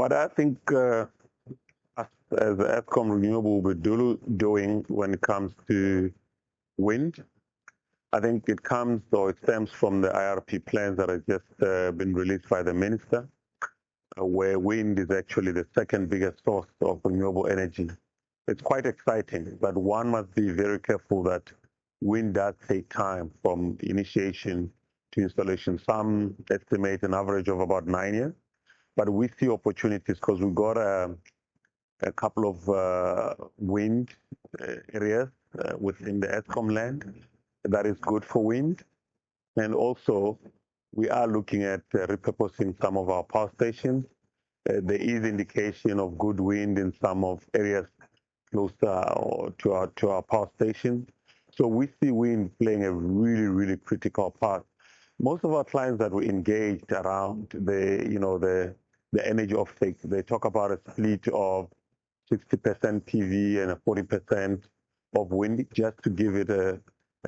What I think as Eskom Renewable will be doing when it comes to wind, I think it comes or it stems from the IRP plans that have just been released by the minister, where wind is actually the second biggest source of renewable energy. It's quite exciting, but one must be very careful that wind does take time from initiation to installation. Some estimate an average of about 9 years, but we see opportunities because we've got a couple of wind areas within the Eskom land that is good for wind. And also, we are looking at repurposing some of our power stations. There is indication of good wind in some of areas closer to our power stations. So we see wind playing a really, really critical part. Most of our clients that we engaged around the energy offtake, they talk about a split of 60% PV and a 40% of wind, just to give it a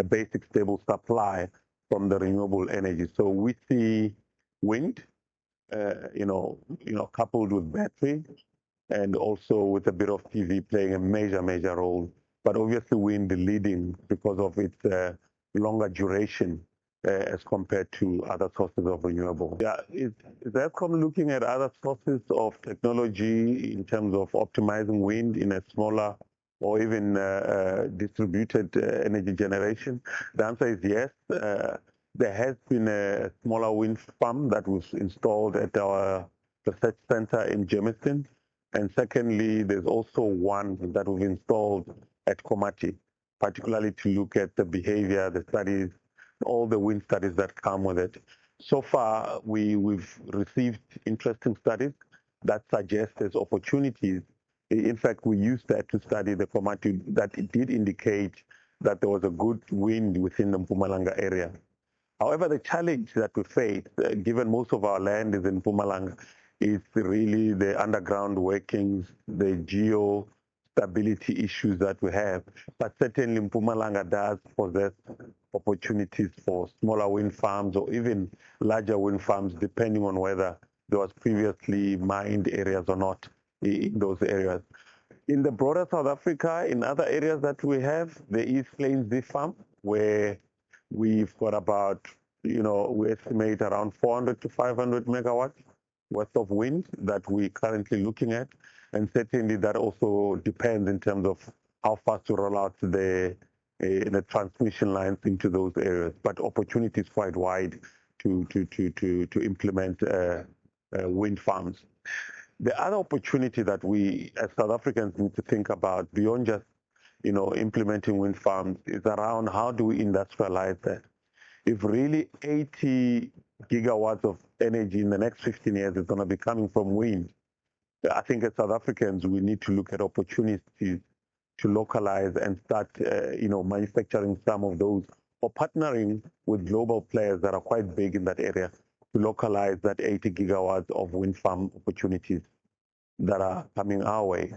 basic stable supply from the renewable energy. So we see wind, coupled with battery, and also with a bit of PV playing a major role. But obviously wind leading because of its longer duration as compared to other sources of renewable. Yeah, is Eskom looking at other sources of technology in terms of optimizing wind in a smaller or even distributed energy generation? The answer is yes. There has been a smaller wind farm that was installed at our research center in Germiston. And secondly, there's also one that we've installed at Komati, particularly to look at the behavior, the studies, all the wind studies that come with it. So far, we've received interesting studies that suggest there's opportunities. In fact, we used that to study the Komati, that it did indicate that there was a good wind within the Mpumalanga area. However, the challenge that we face, given most of our land is in Mpumalanga, is really the underground workings, the geo-stability issues that we have. But certainly Mpumalanga does possess opportunities for smaller wind farms or even larger wind farms, depending on whether there was previously mined areas or not in those areas. In the broader South Africa, in other areas that we have, there is Plains D Farm, where we've got about, we estimate around 400 to 500 megawatts worth of wind that we're currently looking at. And certainly that also depends in terms of how fast to roll out the transmission lines into those areas. But opportunity is quite wide to implement wind farms. The other opportunity that we as South Africans need to think about beyond just implementing wind farms is around how do we industrialize that. If really 80 gigawatts of energy in the next 15 years is going to be coming from wind, I think as South Africans we need to look at opportunities to localize and start manufacturing some of those, or partnering with global players that are quite big in that area to localize that 80 gigawatts of wind farm opportunities that are coming our way.